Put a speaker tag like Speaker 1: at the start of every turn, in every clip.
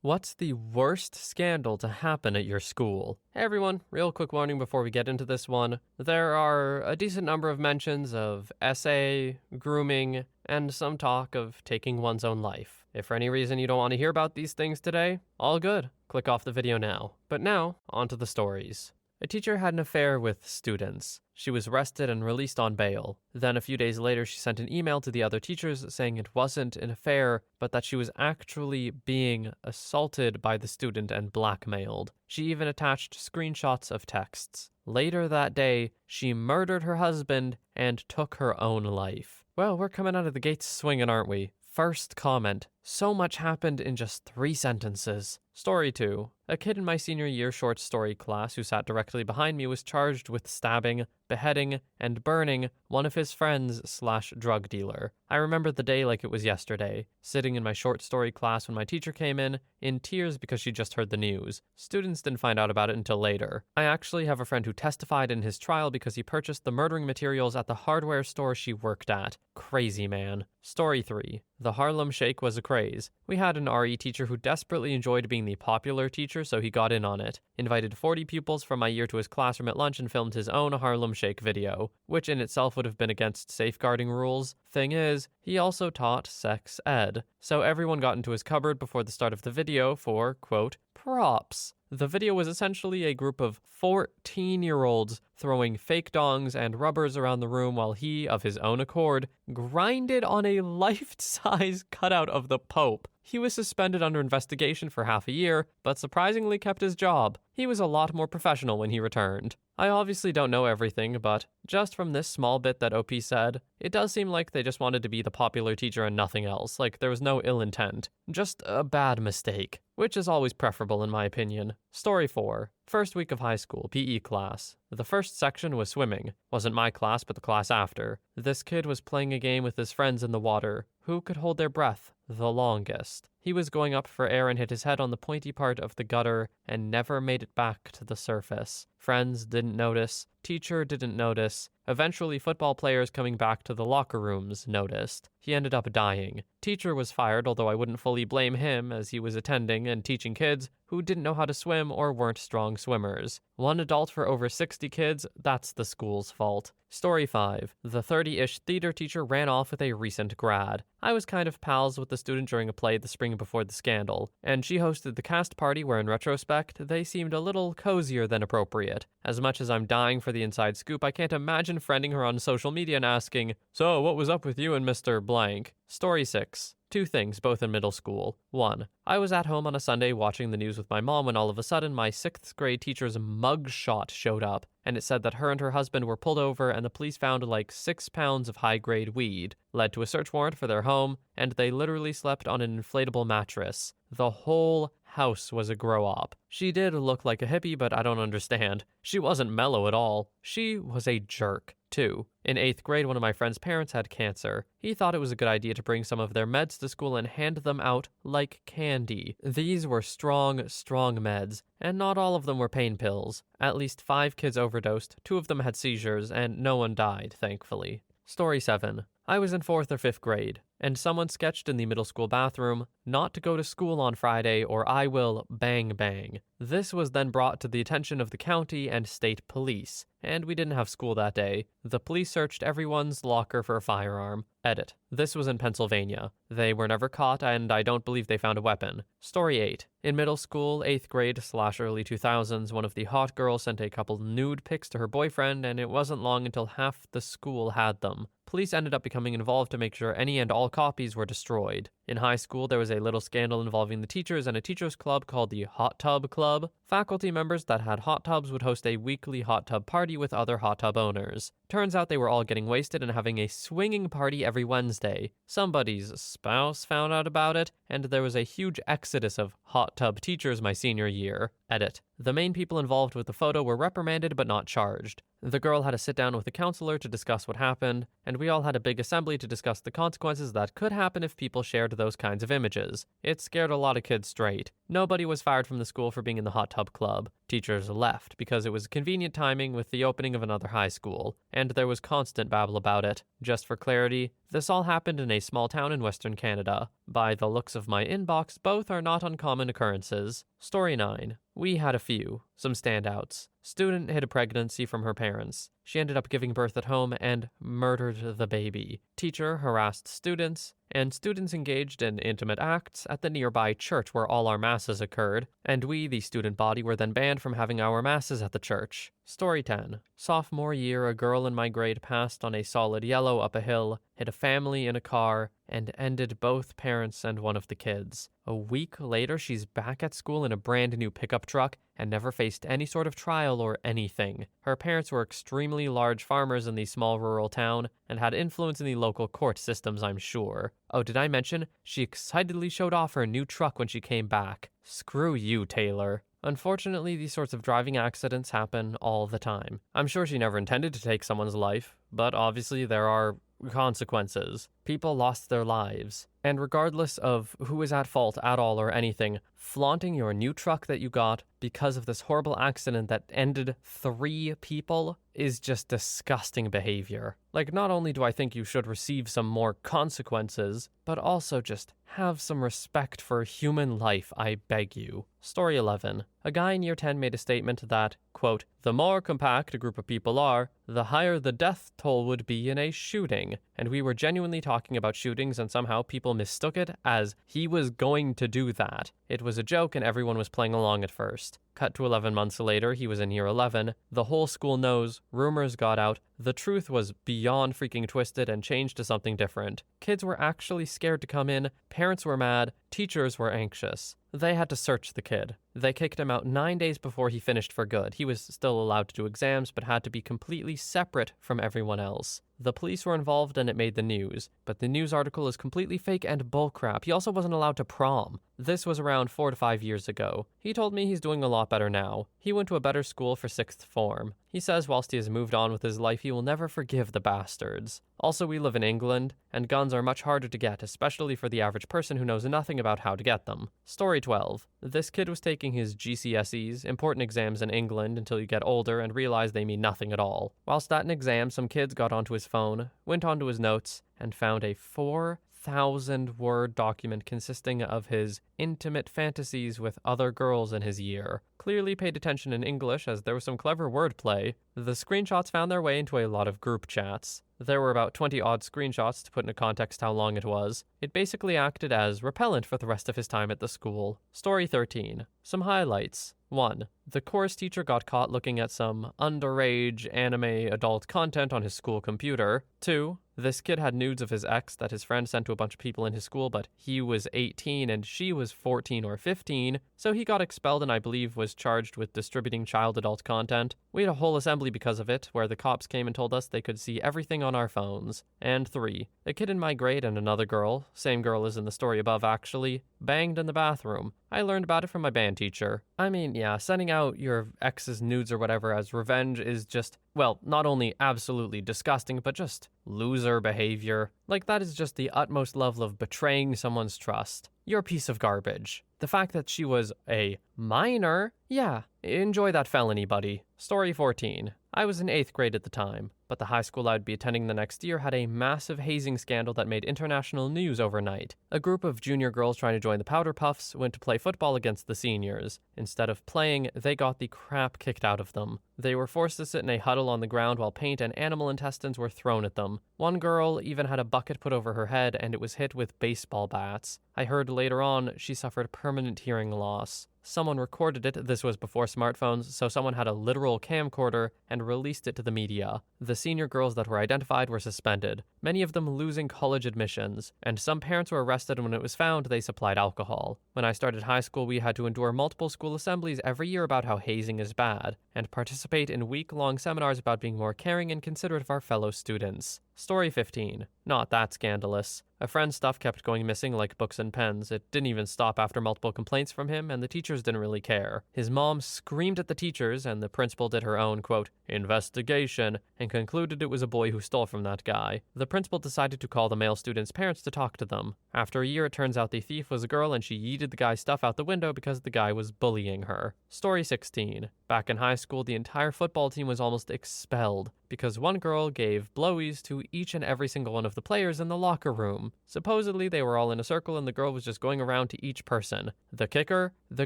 Speaker 1: What's the worst scandal to happen at your school? Hey everyone, real quick warning before we get into this one. There are a decent number of mentions of SA, grooming, and some talk of taking one's own life. If for any reason you don't want to hear about these things today, all good. Click off the video now. But now, on to the stories. A teacher had an affair with students. She was arrested and released on bail. Then a few days later, she sent an email to the other teachers saying it wasn't an affair, but that she was actually being assaulted by the student and blackmailed. She even attached screenshots of texts. Later that day, she murdered her husband and took her own life. Well, we're coming out of the gates swinging, aren't we? First comment. So much happened in just 3 sentences. Story 2. A kid in my senior year short story class who sat directly behind me was charged with stabbing, beheading, and burning one of his friends/drug dealer. I remember the day like it was yesterday, sitting in my short story class when my teacher came in tears because she just heard the news. Students didn't find out about it until later. I actually have a friend who testified in his trial because he purchased the murdering materials at the hardware store she worked at. Crazy man. Story 3. The Harlem Shake was a craze. We had an RE teacher who desperately enjoyed being the popular teacher, so he got in on it. Invited 40 pupils from my year to his classroom at lunch and filmed his own Harlem Shake video, which in itself would have been against safeguarding rules. Thing is, he also taught sex ed, so everyone got into his cupboard before the start of the video for, quote, props. The video was essentially a group of 14-year-olds throwing fake dongs and rubbers around the room while he, of his own accord, grinded on a life-size cutout of the Pope. He was suspended under investigation for half a year, but surprisingly kept his job. He was a lot more professional when he returned. I obviously don't know everything, but just from this small bit that OP said, it does seem like they just wanted to be the popular teacher and nothing else, like there was no ill intent. Just a bad mistake, which is always preferable in my opinion. Story 4. First week of high school, PE class. The first section was swimming. Wasn't my class, but the class after. This kid was playing a game with his friends in the water. Who could hold their breath the longest? He was going up for air and hit his head on the pointy part of the gutter and never made it back to the surface. Friends didn't notice. Teacher didn't notice. Eventually, football players coming back to the locker rooms noticed. He ended up dying. Teacher was fired, although I wouldn't fully blame him as he was attending and teaching kids who didn't know how to swim or weren't strong swimmers. One adult for over 60 kids, that's the school's fault. Story 5. The 30-ish theater teacher ran off with a recent grad. I was kind of pals with the student during a play the spring before the scandal, and she hosted the cast party where in retrospect, they seemed a little cozier than appropriate. As much as I'm dying for the inside scoop, I can't imagine friending her on social media and asking, "So, what was up with you and Mr. Blank?" Story 6. 2 things, both in middle school. 1. I was at home on a Sunday watching the news with my mom when all of a sudden my 6th grade teacher's mugshot showed up, and it said that her and her husband were pulled over and the police found like 6 pounds of high-grade weed, led to a search warrant for their home, and they literally slept on an inflatable mattress. The whole house was a grow-op. She did look like a hippie, but I don't understand. She wasn't mellow at all. She was a jerk. 2. In 8th grade, one of my friend's parents had cancer. He thought it was a good idea to bring some of their meds to school and hand them out like candy. These were strong meds, and not all of them were pain pills. At least 5 kids overdosed, 2 of them had seizures, and no one died, thankfully. Story 7. I was in 4th or 5th grade, and someone sketched in the middle school bathroom, "Not to go to school on Friday or I will bang bang." This was then brought to the attention of the county and state police, and we didn't have school that day. The police searched everyone's locker for a firearm. Edit. This was in Pennsylvania. They were never caught, and I don't believe they found a weapon. Story 8. In middle school, 8th grade/early 2000s, one of the hot girls sent a couple nude pics to her boyfriend, and it wasn't long until half the school had them. Police ended up becoming involved to make sure any and all copies were destroyed. In high school, there was a little scandal involving the teachers and a teachers club called the Hot Tub Club. Faculty members that had hot tubs would host a weekly hot tub party with other hot tub owners. Turns out they were all getting wasted and having a swinging party every Wednesday. Somebody's spouse found out about it, and there was a huge exodus of hot tub teachers my senior year. Edit. The main people involved with the photo were reprimanded but not charged. The girl had a sit down with a counselor to discuss what happened, and we all had a big assembly to discuss the consequences that could happen if people shared those kinds of images. It scared a lot of kids straight. Nobody was fired from the school for being in the hot tub club. Teachers left because it was convenient timing with the opening of another high school, and there was constant babble about it. Just for clarity, this all happened in a small town in Western Canada. By the looks of my inbox, both are not uncommon occurrences. Story 9. We had a few. Some standouts. Student hid a pregnancy from her parents. She ended up giving birth at home and murdered the baby. Teacher harassed students, and students engaged in intimate acts at the nearby church where all our masses occurred, and we, the student body, were then banned from having our masses at the church. Story 10. Sophomore year, a girl in my grade passed on a solid yellow up a hill, hit a family in a car, and ended both parents and one of the kids. A week later, she's back at school in a brand new pickup truck and never faced any sort of trial or anything. Her parents were extremely large farmers in the small rural town and had influence in the local court systems, I'm sure. Oh, did I mention? She excitedly showed off her new truck when she came back. Screw you, Taylor. Unfortunately, these sorts of driving accidents happen all the time. I'm sure she never intended to take someone's life, but obviously there are consequences. People lost their lives. And regardless of who is at fault at all or anything, flaunting your new truck that you got because of this horrible accident that ended 3 people is just disgusting behavior. Like, not only do I think you should receive some more consequences, but also just have some respect for human life, I beg you. Story 11. A guy in year 10 made a statement that, quote, "The more compact a group of people are, the higher the death toll would be in a shooting." And we were genuinely talking about shootings, and somehow people mistook it as he was going to do that. It was a joke and everyone was playing along at first. Cut to 11 months later, he was in year 11. The whole school knows, rumors got out, the truth was beyond freaking twisted and changed to something different. Kids were actually scared to come in, parents were mad, teachers were anxious. They had to search the kid. They kicked him out 9 days before he finished for good. He was still allowed to do exams, but had to be completely separate from everyone else. The police were involved and it made the news, but the news article is completely fake and bullcrap. He also wasn't allowed to prom. This was around 4 to 5 years ago. He told me he's doing a lot better now. He went to a better school for 6th form. He says whilst he has moved on with his life, he will never forgive the bastards. Also, we live in England, and guns are much harder to get, especially for the average person who knows nothing about how to get them. Story 12. This kid was taking his GCSEs, important exams in England, until you get older and realize they mean nothing at all. Whilst at an exam, some kids got onto his phone, went onto his notes, and found a 4,000-word document consisting of his intimate fantasies with other girls in his year. Clearly paid attention in English as there was some clever wordplay. The screenshots found their way into a lot of group chats. There were about 20-odd screenshots to put into context how long it was. It basically acted as repellent for the rest of his time at the school. Story 13. Some highlights. 1. The course teacher got caught looking at some underage anime adult content on his school computer. 2. This kid had nudes of his ex that his friend sent to a bunch of people in his school, but he was 18 and she was 14 or 15, so he got expelled and I believe was charged with distributing child adult content. We had a whole assembly because of it, where the cops came and told us they could see everything on our phones. And 3. A kid in my grade and another girl, same girl as in the story above actually, banged in the bathroom. I learned about it from my band teacher. I mean, yeah, sending out your ex's nudes or whatever as revenge is just, well, not only absolutely disgusting, but just loser behavior. Like, that is just the utmost level of betraying someone's trust. You're a piece of garbage. The fact that she was a minor, yeah, enjoy that felony, buddy. Story 14. I was in 8th grade at the time, but the high school I'd be attending the next year had a massive hazing scandal that made international news overnight. A group of junior girls trying to join the Powder Puffs went to play football against the seniors. Instead of playing, they got the crap kicked out of them. They were forced to sit in a huddle on the ground while paint and animal intestines were thrown at them. One girl even had a bucket put over her head and it was hit with baseball bats. I heard later on she suffered permanent hearing loss. Someone recorded it, this was before smartphones, so someone had a literal camcorder and released it to the media. The senior girls that were identified were suspended, many of them losing college admissions, and some parents were arrested when it was found they supplied alcohol. When I started high school, we had to endure multiple school assemblies every year about how hazing is bad, and participate in week-long seminars about being more caring and considerate of our fellow students. Story 15. Not that scandalous. A friend's stuff kept going missing like books and pens. It didn't even stop after multiple complaints from him, and the teachers didn't really care. His mom screamed at the teachers, and the principal did her own, quote, investigation, and concluded it was a boy who stole from that guy. The principal decided to call the male student's parents to talk to them. After a year, it turns out the thief was a girl, and she yeeted the guy's stuff out the window because the guy was bullying her. Story 16. Back in high school, the entire football team was almost expelled because one girl gave blowies to each and every single one of the players in the locker room. Supposedly, they were all in a circle and the girl was just going around to each person. The kicker? The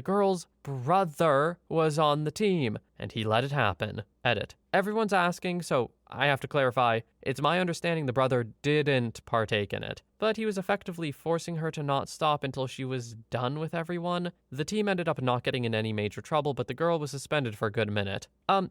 Speaker 1: girl's brother was on the team, and he let it happen. Edit. Everyone's asking, so I have to clarify. It's my understanding the brother didn't partake in it, but he was effectively forcing her to not stop until she was done with everyone. The team ended up not getting in any major trouble, but the girl was suspended for a good minute.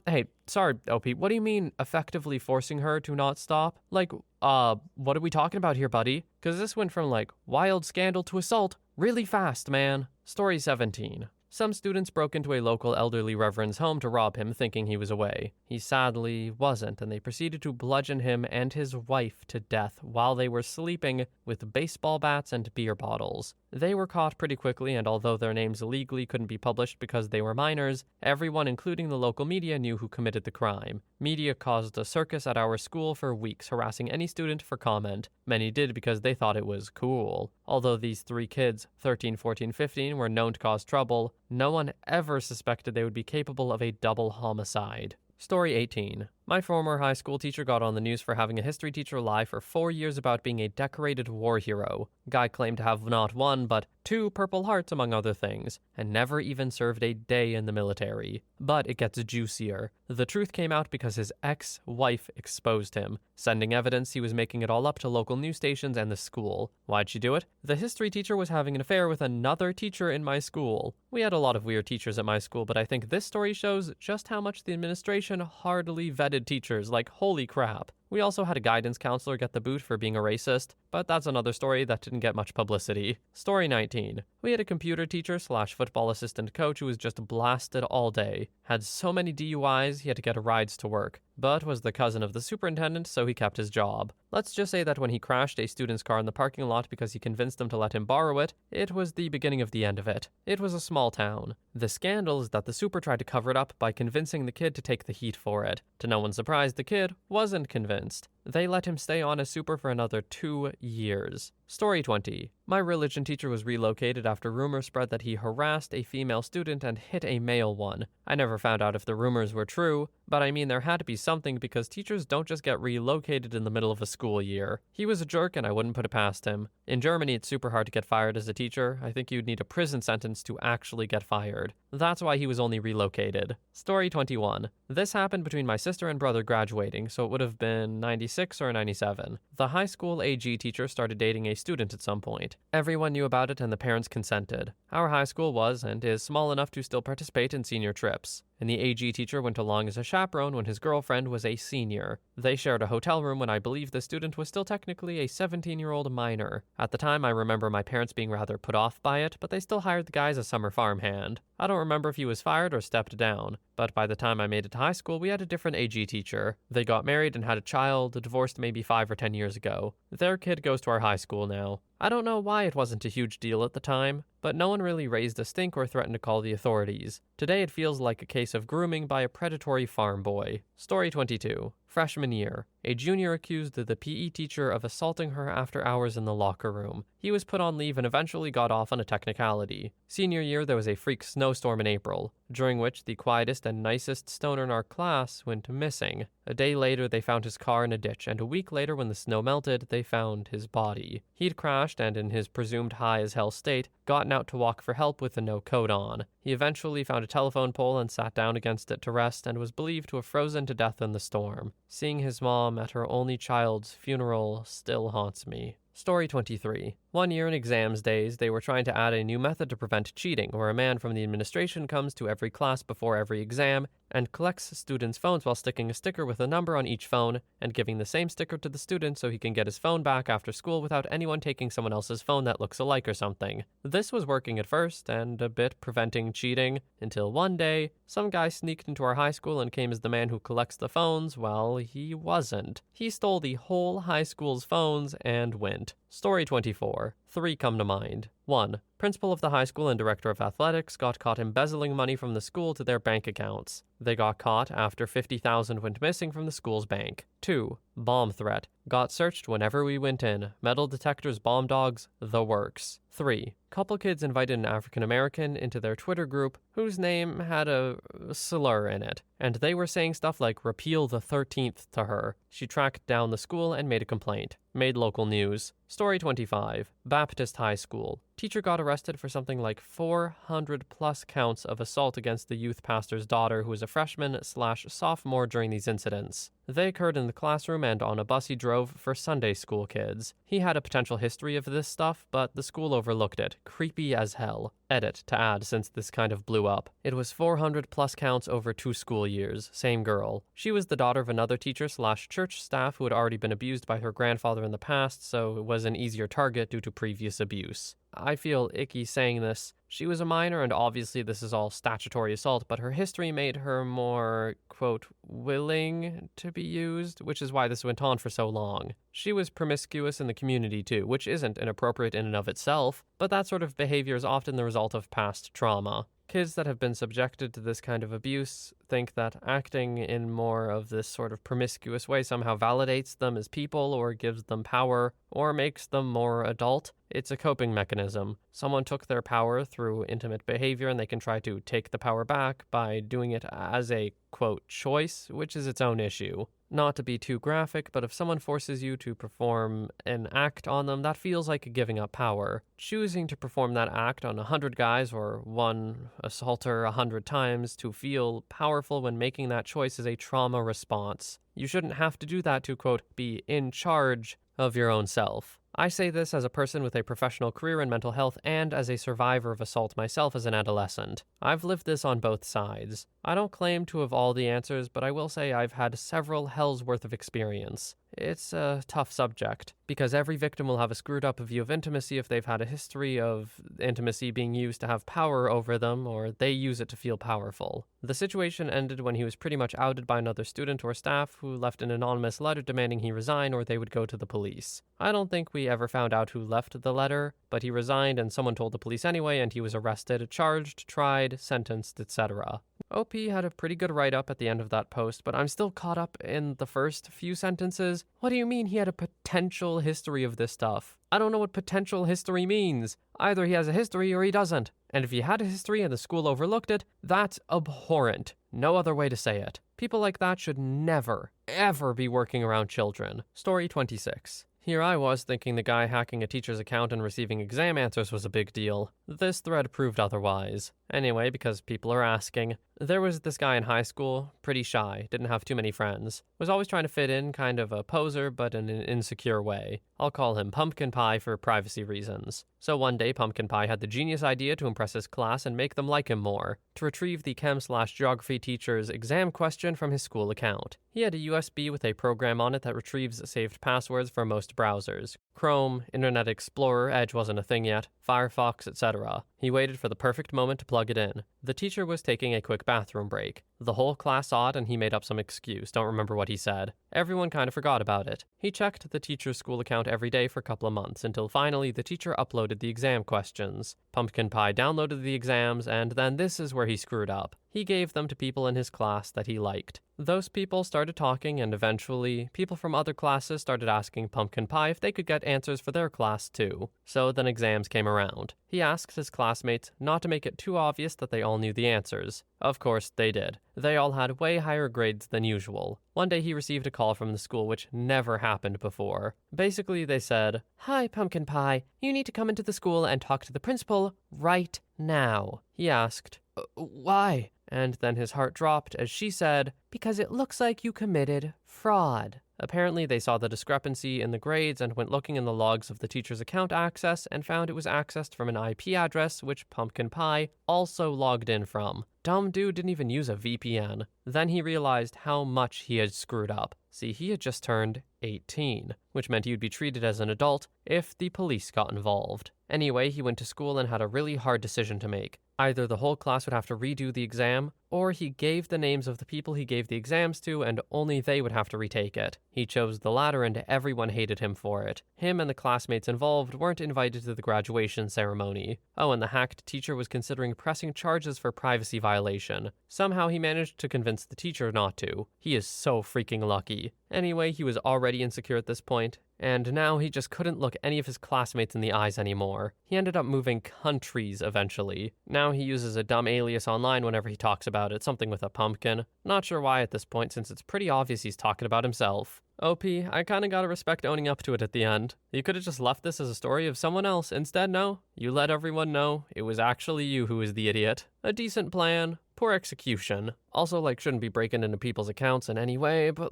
Speaker 1: Hey, sorry, OP, what do you mean effectively forcing her to not stop? Like, what are we talking about here, buddy? Because this went from, like, wild scandal to assault really fast, man. Story 17. Some students broke into a local elderly reverend's home to rob him, thinking he was away. He sadly wasn't, and they proceeded to bludgeon him and his wife to death while they were sleeping with baseball bats and beer bottles. They were caught pretty quickly, and although their names legally couldn't be published because they were minors, everyone, including the local media, knew who committed the crime. Media caused a circus at our school for weeks, harassing any student for comment. Many did because they thought it was cool. Although these three kids, 13, 14, 15, were known to cause trouble, no one ever suspected they would be capable of a double homicide. Story 18. My former high school teacher got on the news for having a history teacher lie for 4 years about being a decorated war hero. Guy claimed to have not one, but 2 Purple Hearts among other things, and never even served a day in the military. But it gets juicier. The truth came out because his ex-wife exposed him, sending evidence he was making it all up to local news stations and the school. Why'd she do it? The history teacher was having an affair with another teacher in my school. We had a lot of weird teachers at my school, but I think this story shows just how much the administration hardly vetted teachers. Like, holy crap. We also had a guidance counselor get the boot for being a racist, but that's another story that didn't get much publicity. Story 19. We had a computer teacher / football assistant coach who was just blasted all day. Had so many DUIs he had to get rides to work, but was the cousin of the superintendent, so he kept his job. Let's just say that when he crashed a student's car in the parking lot because he convinced them to let him borrow it, it was the beginning of the end of it. It was a small town. The scandal is that the super tried to cover it up by convincing the kid to take the heat for it. To no one's surprise, the kid wasn't convinced. They let him stay on as super for another 2 years. Story 20. My religion teacher was relocated after rumors spread that he harassed a female student and hit a male one. I never found out if the rumors were true, but I mean there had to be something because teachers don't just get relocated in the middle of a school year. He was a jerk and I wouldn't put it past him. In Germany, it's super hard to get fired as a teacher. I think you'd need a prison sentence to actually get fired. That's why he was only relocated. Story 21. This happened between my sister and brother graduating, so it would have been 96 or 97. The high school AG teacher started dating a student at some point. Everyone knew about it and the parents consented. Our high school was and is small enough to still participate in senior trips, and the AG teacher went along as a chaperone when his girlfriend was a senior. They shared a hotel room when I believe the student was still technically a 17-year-old minor. At the time, I remember my parents being rather put off by it, but they still hired the guy as a summer farmhand. I don't remember if he was fired or stepped down, but by the time I made it to high school, we had a different AG teacher. They got married and had a child, divorced maybe 5 or 10 years ago. Their kid goes to our high school now. I don't know why it wasn't a huge deal at the time, but no one really raised a stink or threatened to call the authorities. Today it feels like a case of grooming by a predatory farm boy. Story 22. Freshman year. A junior accused the PE teacher of assaulting her after hours in the locker room. He was put on leave and eventually got off on a technicality. Senior year, there was a freak snowstorm in April, during which the quietest and nicest stoner in our class went missing. A day later, they found his car in a ditch, and a week later, when the snow melted, they found his body. He'd crashed and, in his presumed high-as-hell state, gotten out to walk for help with a no coat on. He eventually found a telephone pole and sat down against it to rest and was believed to have frozen to death in the storm. Seeing his mom at her only child's funeral still haunts me. Story 23. One year in exams days, they were trying to add a new method to prevent cheating, where a man from the administration comes to every class before every exam and collects students' phones while sticking a sticker with a number on each phone and giving the same sticker to the student so he can get his phone back after school without anyone taking someone else's phone that looks alike or something. This was working at first and a bit preventing cheating until one day, some guy sneaked into our high school and came as the man who collects the phones. Well, he wasn't. He stole the whole high school's phones and went. Story 24. 3 come to mind. 1. Principal of the high school and director of athletics got caught embezzling money from the school to their bank accounts. They got caught after $50,000 went missing from the school's bank. 2. Bomb threat. Got searched whenever we went in. Metal detectors, bomb dogs, the works. 3. Couple kids invited an African American into their Twitter group whose name had a slur in it, and they were saying stuff like repeal the 13th to her. She tracked down the school and made a complaint. Made local news. Story 25. Baptist High School. Teacher got arrested for something like 400 plus counts of assault against the youth pastor's daughter, who was a freshman/sophomore during these incidents. They occurred in the classroom and on a bus he drove for Sunday school kids. He had a potential history of this stuff, but the school overlooked it. Creepy as hell. Edit to add since this kind of blew up. It was 400 plus counts over 2 school years. Same girl. She was the daughter of another teacher/church staff who had already been abused by her grandfather in the past, so it was an easier target due to previous abuse. I feel icky saying this. She was a minor, and obviously this is all statutory assault, but her history made her more, quote, willing to be used, which is why this went on for so long. She was promiscuous in the community too, which isn't inappropriate in and of itself, but that sort of behavior is often the result of past trauma. Kids that have been subjected to this kind of abuse think that acting in more of this sort of promiscuous way somehow validates them as people or gives them power or makes them more adult. It's a coping mechanism. Someone took their power through intimate behavior and they can try to take the power back by doing it as a, quote, choice, which is its own issue. Not to be too graphic, but if someone forces you to perform an act on them, that feels like giving up power. Choosing to perform that act on 100 guys or one assaulter 100 times to feel powerful when making that choice is a trauma response. You shouldn't have to do that to, quote, be in charge of your own self. I say this as a person with a professional career in mental health and as a survivor of assault myself as an adolescent. I've lived this on both sides. I don't claim to have all the answers, but I will say I've had several hells worth of experience. It's a tough subject, because every victim will have a screwed up view of intimacy if they've had a history of intimacy being used to have power over them, or they use it to feel powerful. The situation ended when he was pretty much outed by another student or staff who left an anonymous letter demanding he resign or they would go to the police. I don't think we ever found out who left the letter, but he resigned and someone told the police anyway, and he was arrested, charged, tried, sentenced, etc. OP had a pretty good write-up at the end of that post, but I'm still caught up in the first few sentences. What do you mean he had a potential history of this stuff? I don't know what potential history means. Either he has a history or he doesn't. And if he had a history and the school overlooked it, that's abhorrent. No other way to say it. People like that should never, ever be working around children. Story 26. Here I was thinking the guy hacking a teacher's account and receiving exam answers was a big deal. This thread proved otherwise. Anyway, because people are asking, there was this guy in high school, pretty shy, didn't have too many friends, was always trying to fit in, kind of a poser, but in an insecure way. I'll call him Pumpkin Pie for privacy reasons. So one day, Pumpkin Pie had the genius idea to impress his class and make them like him more, to retrieve the chem/geography teacher's exam question from his school account. He had a USB with a program on it that retrieves saved passwords for most browsers. Chrome, Internet Explorer, Edge wasn't a thing yet, Firefox, etc. He waited for the perfect moment to plug it in. The teacher was taking a quick bathroom break. The whole class saw it and he made up some excuse, don't remember what he said. Everyone kind of forgot about it. He checked the teacher's school account every day for a couple of months until finally the teacher uploaded the exam questions. Pumpkin Pie downloaded the exams, and then this is where he screwed up. He gave them to people in his class that he liked. Those people started talking, and eventually, people from other classes started asking Pumpkin Pie if they could get answers for their class too. So then exams came around. He asked his classmates not to make it too obvious that they all knew the answers. Of course, they did. They all had way higher grades than usual. One day he received a call from the school, which never happened before. Basically, they said, "Hi, Pumpkin Pie. You need to come into the school and talk to the principal right now." He asked, "Why?" And then his heart dropped as she said, "Because it looks like you committed fraud." Apparently, they saw the discrepancy in the grades and went looking in the logs of the teacher's account access and found it was accessed from an IP address which Pumpkin Pie also logged in from. Dumb dude didn't even use a VPN. Then he realized how much he had screwed up. See, he had just turned 18, which meant he would be treated as an adult if the police got involved. Anyway, he went to school and had a really hard decision to make. Either the whole class would have to redo the exam, or he gave the names of the people he gave the exams to and only they would have to retake it. He chose the latter and everyone hated him for it. Him and the classmates involved weren't invited to the graduation ceremony. Oh, and the hacked teacher was considering pressing charges for privacy violation. Somehow he managed to convince the teacher not to. He is so freaking lucky. Anyway, he was already insecure at this point, and now he just couldn't look any of his classmates in the eyes anymore. He ended up moving countries eventually. Now he uses a dumb alias online whenever he talks about it, something with a pumpkin. Not sure why at this point, since it's pretty obvious he's talking about himself. OP, I kinda gotta respect owning up to it at the end. You could've just left this as a story of someone else. Instead, no. You let everyone know it was actually you who was the idiot. A decent plan. Poor execution. Also, shouldn't be breaking into people's accounts in any way, but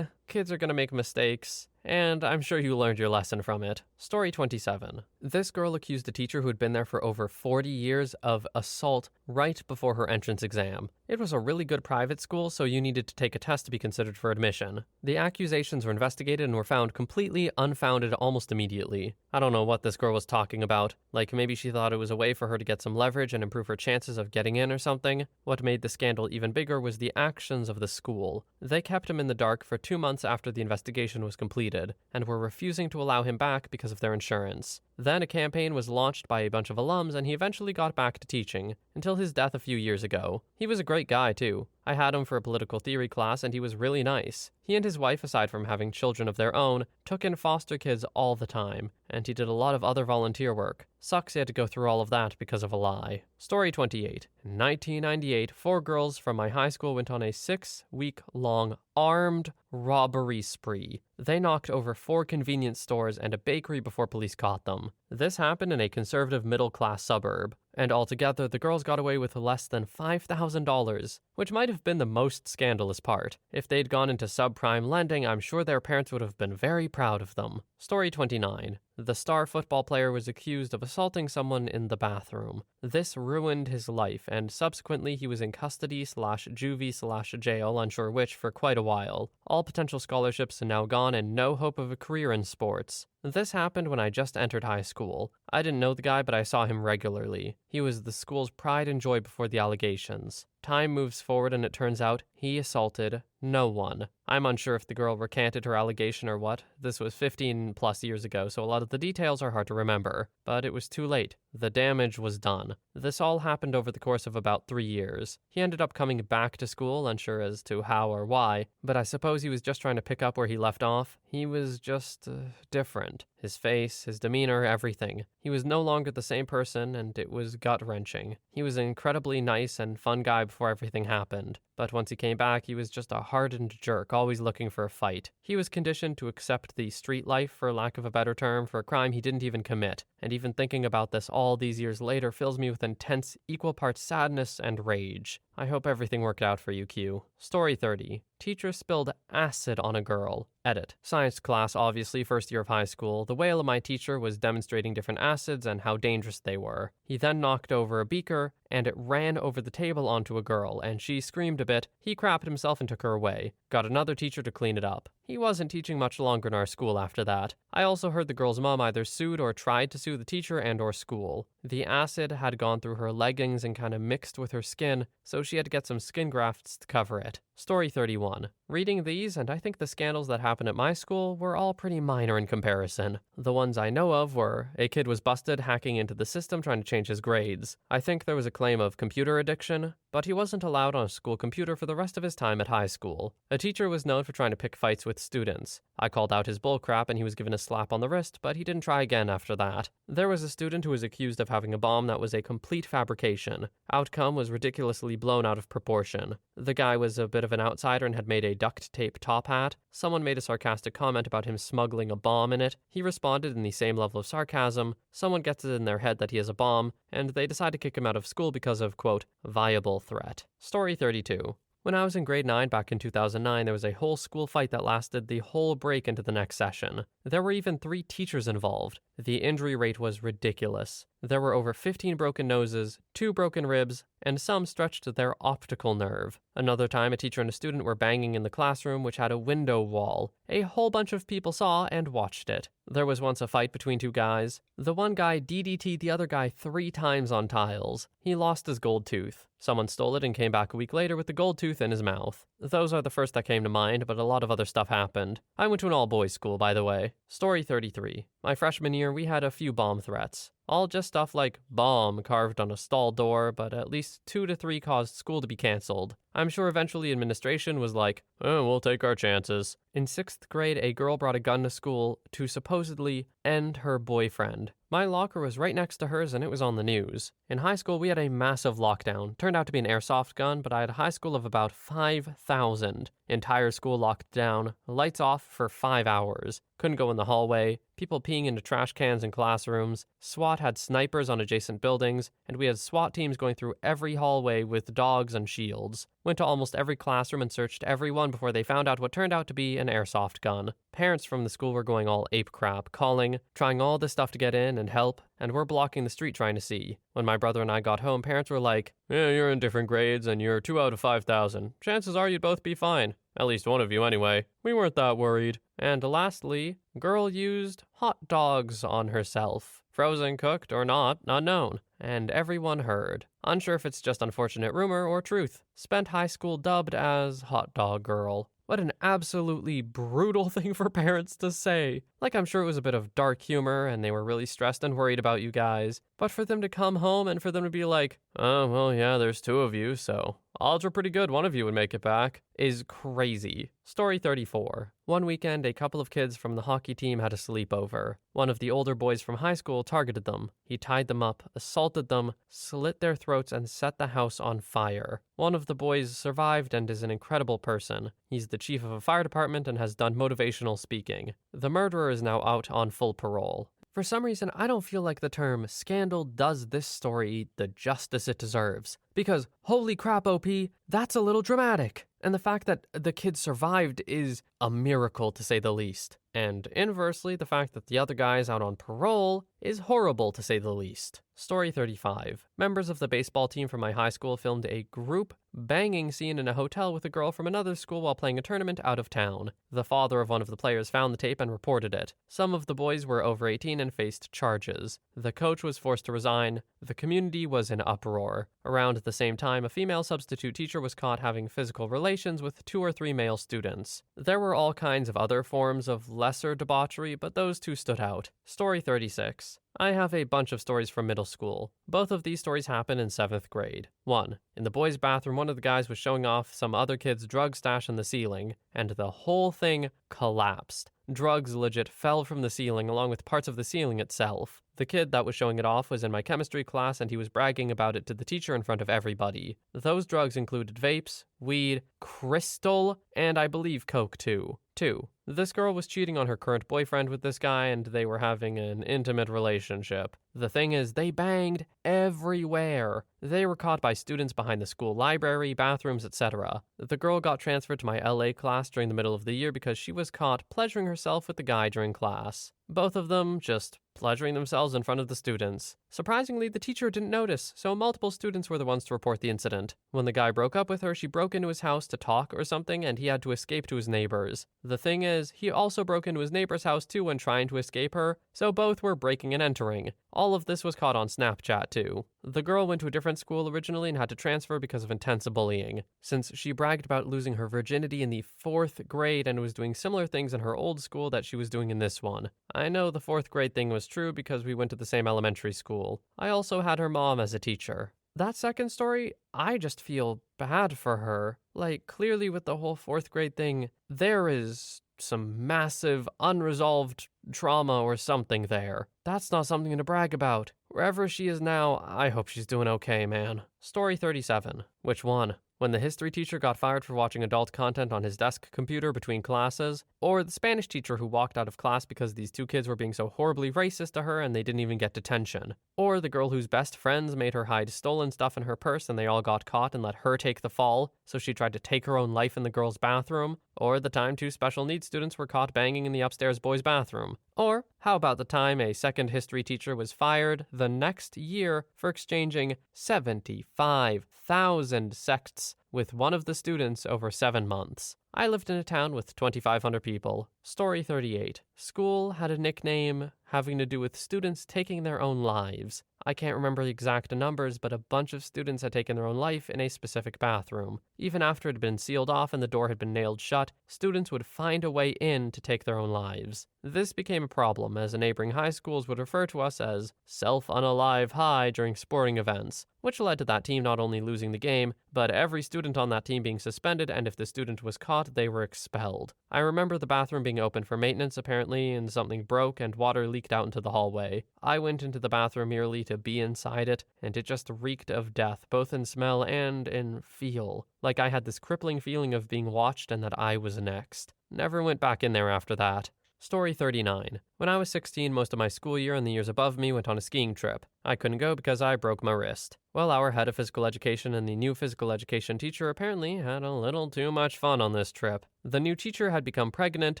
Speaker 1: kids are gonna make mistakes. And I'm sure you learned your lesson from it. Story 27. This girl accused a teacher who had been there for over 40 years of assault right before her entrance exam. It was a really good private school, so you needed to take a test to be considered for admission. The accusations were investigated and were found completely unfounded almost immediately. I don't know what this girl was talking about. Maybe she thought it was a way for her to get some leverage and improve her chances of getting in or something. What made the scandal even bigger was the actions of the school. They kept him in the dark for 2 months after the investigation was completed, and were refusing to allow him back because of their insurance. Then a campaign was launched by a bunch of alums and he eventually got back to teaching, until his death a few years ago. He was a great guy too. I had him for a political theory class and he was really nice. He and his wife, aside from having children of their own, took in foster kids all the time, and he did a lot of other volunteer work. Sucks he had to go through all of that because of a lie. Story 28. In 1998, 4 girls from my high school went on a 6-week-long armed robbery spree. They knocked over 4 convenience stores and a bakery before police caught them. This happened in a conservative middle-class suburb, and altogether the girls got away with less than $5,000, which might have been the most scandalous part. If they'd gone into subprime lending, I'm sure their parents would have been very proud of them. Story 29. The star football player was accused of assaulting someone in the bathroom. This ruined his life, and subsequently he was in custody/juvie/jail, unsure which, for quite a while. All potential scholarships are now gone and no hope of a career in sports. This happened when I just entered high school. I didn't know the guy, but I saw him regularly. He was the school's pride and joy before the allegations. Time moves forward and it turns out he assaulted no one. I'm unsure if the girl recanted her allegation or what. This was 15 plus years ago, so a lot of the details are hard to remember. But it was too late. The damage was done. This all happened over the course of about 3 years. He ended up coming back to school, unsure as to how or why, but I suppose he was just trying to pick up where he left off. He was just different. His face, his demeanor, everything. He was no longer the same person, and it was gut-wrenching. He was an incredibly nice and fun guy before everything happened, but once he came back, he was just a hardened jerk, always looking for a fight. He was conditioned to accept the street life, for lack of a better term, for a crime he didn't even commit, and even thinking about this all these years later fills me with intense, equal parts sadness and rage. I hope everything worked out for you, Q. Story 30. Teacher spilled acid on a girl. Edit. Science class, obviously, first year of high school. The whale of my teacher was demonstrating different acids and how dangerous they were. He then knocked over a beaker, and it ran over the table onto a girl, and she screamed a bit. He crapped himself and took her away. Got another teacher to clean it up. He wasn't teaching much longer in our school after that. I also heard the girl's mom either sued or tried to sue the teacher and or school. The acid had gone through her leggings and kind of mixed with her skin, so she had to get some skin grafts to cover it. Story 31. Reading these, and I think the scandals that happened at my school were all pretty minor in comparison. The ones I know of were, a kid was busted hacking into the system trying to change his grades. I think there was a claim of computer addiction, but he wasn't allowed on a school computer for the rest of his time at high school. A teacher was known for trying to pick fights with students. I called out his bullcrap and he was given a slap on the wrist, but he didn't try again after that. There was a student who was accused of having a bomb that was a complete fabrication. Outcome was ridiculously blown out of proportion. The guy was a bit of an outsider and had made a duct tape top hat. Someone made a sarcastic comment about him smuggling a bomb in it. He responded in the same level of sarcasm. Someone gets it in their head that he has a bomb, and they decide to kick him out of school because of, quote, viable threat. Story 32. When I was in grade 9 back in 2009, there was a whole school fight that lasted the whole break into the next session. There were even 3 teachers involved. The injury rate was ridiculous. There were over 15 broken noses, 2 broken ribs, and some stretched their optical nerve. Another time, a teacher and a student were banging in the classroom, which had a window wall. A whole bunch of people saw and watched it. There was once a fight between 2 guys. The one guy DDT'd the other guy 3 times on tiles. He lost his gold tooth. Someone stole it and came back a week later with the gold tooth in his mouth. Those are the first that came to mind, but a lot of other stuff happened. I went to an all-boys school, by the way. Story 33. My freshman year, we had a few bomb threats. All just stuff like bomb carved on a stall door, but at least 2 to 3 caused school to be cancelled. I'm sure eventually administration was like, oh, we'll take our chances. In 6th grade, a girl brought a gun to school to supposedly end her boyfriend. My locker was right next to hers and it was on the news. In high school, we had a massive lockdown. Turned out to be an airsoft gun, but I had a high school of about 5,000. Entire school locked down, lights off for 5 hours. Couldn't go in the hallway, people peeing into trash cans in classrooms. SWAT had snipers on adjacent buildings, and we had SWAT teams going through every hallway with dogs and shields. Went to almost every classroom and searched everyone before they found out what turned out to be an airsoft gun. Parents from the school were going all ape crap, calling, trying all this stuff to get in and help, and we're blocking the street trying to see. When my brother and I got home, parents were like, yeah, you're in different grades and you're 2 out of 5,000. Chances are you'd both be fine. At least one of you anyway. We weren't that worried. And lastly, girl used hot dogs on herself. Frozen, cooked, or not, unknown. And everyone heard. Unsure if it's just unfortunate rumor or truth. Spent high school dubbed as Hot Dog Girl. What an absolutely brutal thing for parents to say. Like, I'm sure it was a bit of dark humor and they were really stressed and worried about you guys. But for them to come home and for them to be like, oh, well, yeah, there's 2 of you, so odds are pretty good one of you would make it back, is crazy. Story 34. One weekend, a couple of kids from the hockey team had a sleepover. One of the older boys from high school targeted them. He tied them up, assaulted them, slit their throats, and set the house on fire. One of the boys survived and is an incredible person. He's the chief of a fire department and has done motivational speaking. The murderer is now out on full parole. For some reason, I don't feel like the term scandal does this story the justice it deserves. Because, holy crap, OP, that's a little dramatic. And the fact that the kid survived is a miracle, to say the least. And inversely, the fact that the other guy is out on parole is horrible, to say the least. Story 35. Members of the baseball team from my high school filmed a group banging scene in a hotel with a girl from another school while playing a tournament out of town. The father of one of the players found the tape and reported it. Some of the boys were over 18 and faced charges. The coach was forced to resign. The community was in uproar. Around the same time, a female substitute teacher was caught having physical relations with 2 or 3 male students. There were all kinds of other forms of lesser debauchery, but those 2 stood out. Story 36. I have a bunch of stories from middle school. Both of these stories happened in 7th grade. 1. In the boys' bathroom, one of the guys was showing off some other kid's drug stash in the ceiling, and the whole thing collapsed. Drugs legit fell from the ceiling along with parts of the ceiling itself. The kid that was showing it off was in my chemistry class and he was bragging about it to the teacher in front of everybody. Those drugs included vapes, weed, crystal, and I believe coke too. 2. This girl was cheating on her current boyfriend with this guy and they were having an intimate relationship. The thing is, they banged everywhere. They were caught by students behind the school library, bathrooms, etc. The girl got transferred to my LA class during the middle of the year because she was caught pleasuring herself with the guy during class. Both of them just pleasuring themselves in front of the students. Surprisingly, the teacher didn't notice, so multiple students were the ones to report the incident. When the guy broke up with her, she broke into his house to talk or something, and he had to escape to his neighbor's. The thing is, he also broke into his neighbor's house too when trying to escape her, so both were breaking and entering. All of this was caught on Snapchat too. The girl went to a different school originally and had to transfer because of intense bullying. Since she bragged about losing her virginity in the 4th grade and was doing similar things in her old school that she was doing in this one. I know the 4th grade thing was true because we went to the same elementary school. I also had her mom as a teacher. That second story, I just feel bad for her. Like, clearly with the whole 4th grade thing, there is some massive unresolved trauma or something there. That's not something to brag about. Wherever she is now, I hope she's doing okay, man. Story 37. Which one? when the history teacher got fired for watching adult content on his desk computer between classes, or the Spanish teacher who walked out of class because these two kids were being so horribly racist to her and they didn't even get detention, or the girl whose best friends made her hide stolen stuff in her purse and they all got caught and let her take the fall, so she tried to take her own life in the girls' bathroom, or the time two special needs students were caught banging in the upstairs boys' bathroom. Or how about the time a second history teacher was fired the next year for exchanging 75,000 sexts with one of the students over 7 months? I lived in a town with 2,500 people. Story 38. School had a nickname having to do with students taking their own lives. I can't remember the exact numbers, but a bunch of students had taken their own life in a specific bathroom. Even after it had been sealed off and the door had been nailed shut, students would find a way in to take their own lives. This became a problem, as neighboring high schools would refer to us as self-unalive high during sporting events, which led to that team not only losing the game, but every student on that team being suspended, and if the student was caught, they were expelled. I remember the bathroom being open for maintenance apparently, and something broke and water leaked out into the hallway. I went into the bathroom merely to be inside it, and it just reeked of death, both in smell and in feel. Like I had this crippling feeling of being watched and that I was next. Never went back in there after that. Story 39. When I was 16, most of my school year and the years above me went on a skiing trip. I couldn't go because I broke my wrist. Well, our head of physical education and the new physical education teacher apparently had a little too much fun on this trip. The new teacher had become pregnant